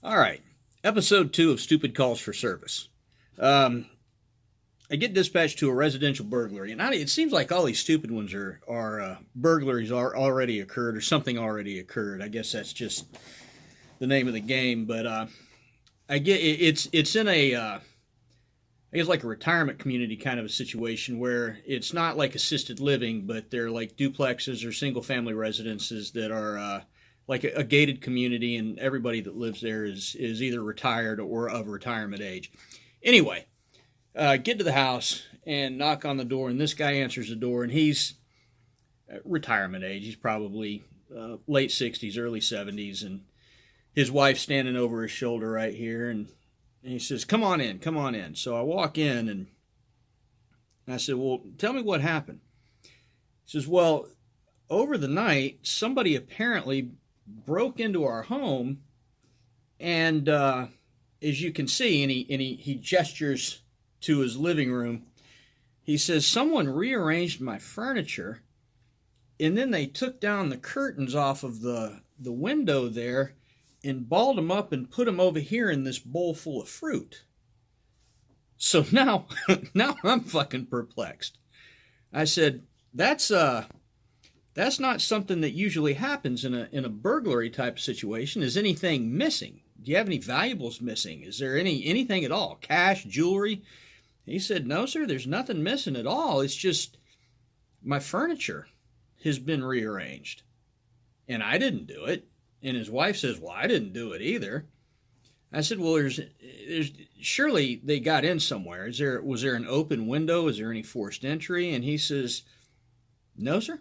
All right. Episode 2 of Stupid Calls for Service. Um, I get dispatched to a residential burglary, and it seems like all these stupid ones are burglaries are already occurred or something already occurred. I guess that's just the name of the game. But I get it's in a I guess like a retirement community kind of a situation where it's not like assisted living, but they're like duplexes or single family residences that are like a gated community, and everybody that lives there is either retired or of retirement age. Anyway, get to the house and knock on the door, and this guy answers the door, and he's retirement age. He's probably late 60s, early 70s, and his wife's standing over his shoulder right here, and he says, "Come on in, come on in." So I walk in, and I said, "Well, tell me what happened." He says, "Well, over the night, somebody apparently broke into our home, and as you can see," and he gestures to his living room. He says, "Someone rearranged my furniture, and then they took down the curtains off of the window there and balled them up and put them over here in this bowl full of fruit." So now, now I'm fucking perplexed. I said, "That's not something that usually happens in a burglary type of situation. Is anything missing? Do you have any valuables missing? Is there anything at all? Cash, jewelry?" He said, "No, sir, there's nothing missing at all. It's just my furniture has been rearranged. And I didn't do it." And his wife says, "Well, I didn't do it either." I said, "Well, there's surely they got in somewhere. Was there an open window? Is there any forced entry?" And he says, "No, sir.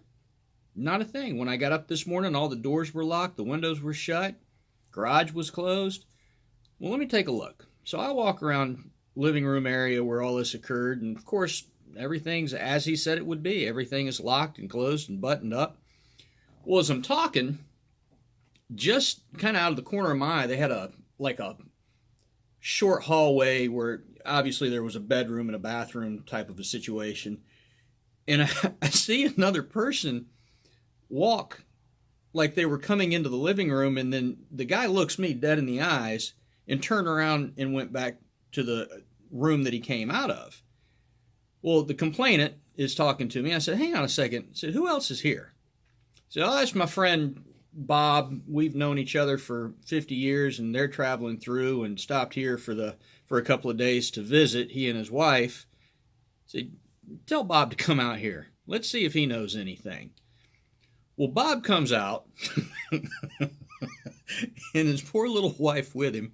Not a thing. When I got up this morning, all the doors were locked, the windows were shut, garage was closed." Well, let me take a look. So I walk around living room area where all this occurred, and of course, everything's as he said it would be. Everything is locked and closed and buttoned up. Well, as I'm talking, just kind of out of the corner of my eye, they had a short hallway where obviously there was a bedroom and a bathroom type of a situation. And I see another person walk like they were coming into the living room, and then the guy looks me dead in the eyes and turned around and went back to the room that he came out of. Well, the complainant is talking to me. I said, "Hang on a second." I said, "Who else is here?" I said, "Oh, that's my friend Bob. We've known each other for 50 years, and they're traveling through and stopped here for a couple of days to visit, he and his wife." I said, "Tell Bob to come out here. Let's see if he knows anything." Well, Bob comes out, and his poor little wife with him.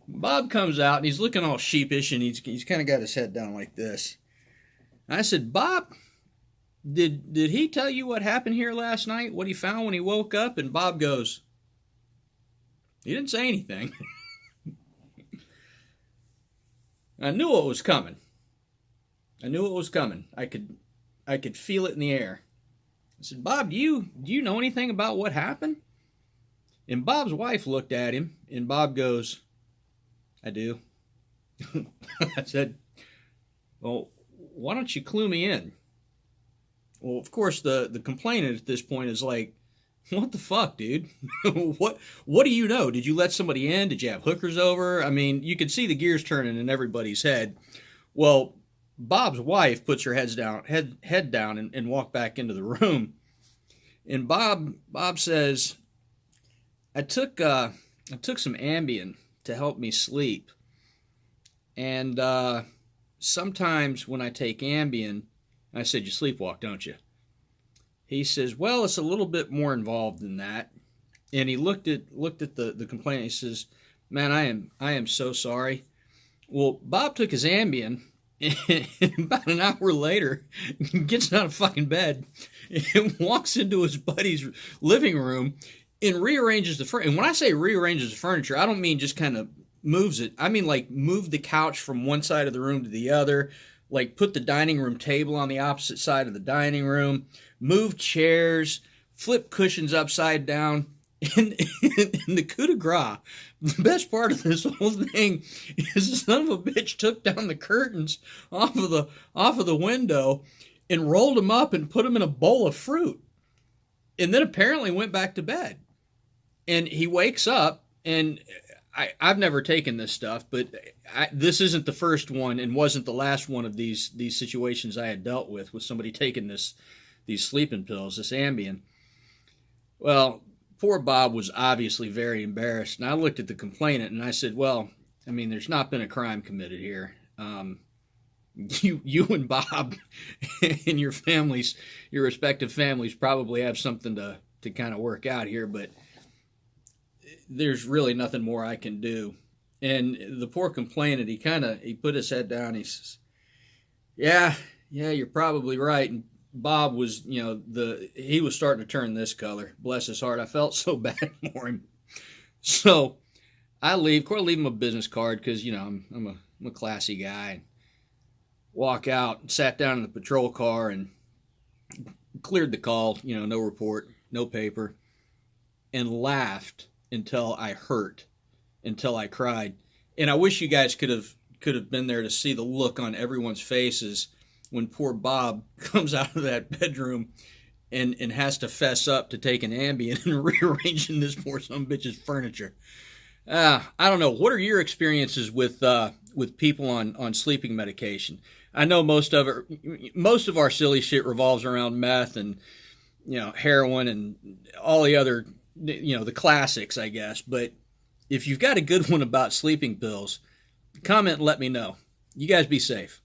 Bob comes out, and he's looking all sheepish, and he's kind of got his head down like this. I said, "Bob, did he tell you what happened here last night, what he found when he woke up?" And Bob goes, "He didn't say anything." I knew it was coming. I knew it was coming. I could feel it in the air. I said, "Bob, do you know anything about what happened?" And Bob's wife looked at him, and Bob goes, "I do." I said, "Well, why don't you clue me in?" Well, of course, the complainant at this point is like, "What the fuck, dude? What do you know? Did you let somebody in? Did you have hookers over?" I mean, you could see the gears turning in everybody's head. Well, Bob's wife puts her head down and walk back into the room. And Bob says, I took some Ambien to help me sleep. And sometimes when I take Ambien," I said, "You sleepwalk, don't you?" He says, "Well, it's a little bit more involved than that." And he looked at the complainant. He says, "Man, I am so sorry." Well, Bob took his Ambien, and about an hour later, gets out of fucking bed and walks into his buddy's living room and rearranges the furniture. And when I say rearranges the furniture, I don't mean just kind of moves it. I mean like move the couch from one side of the room to the other, like put the dining room table on the opposite side of the dining room, move chairs, flip cushions upside down. And the coup de grace, the best part of this whole thing is the son of a bitch took down the curtains off of the window and rolled them up and put them in a bowl of fruit, and then apparently went back to bed. And he wakes up, and I've never taken this stuff, but this isn't the first one and wasn't the last one of these situations I had dealt with somebody taking these sleeping pills, this Ambien. Well, poor Bob was obviously very embarrassed, and I looked at the complainant and I said, "Well, I mean, there's not been a crime committed here. You and Bob and your families, your respective families, probably have something to kind of work out here, but there's really nothing more I can do." And the poor complainant, he put his head down. He says, "Yeah, you're probably right." And Bob was, he was starting to turn this color. Bless his heart. I felt so bad for him. So I leave. Of course, I leave him a business card because, I'm a classy guy. Walk out, sat down in the patrol car and cleared the call, no report, no paper, and laughed until I hurt, until I cried. And I wish you guys could have been there to see the look on everyone's faces when poor Bob comes out of that bedroom and has to fess up to taking Ambien and rearranging this poor son of a bitch's furniture. I don't know. What are your experiences with people on sleeping medication? I know most of our silly shit revolves around meth and heroin and all the other the classics, I guess. But if you've got a good one about sleeping pills, comment and let me know. You guys be safe.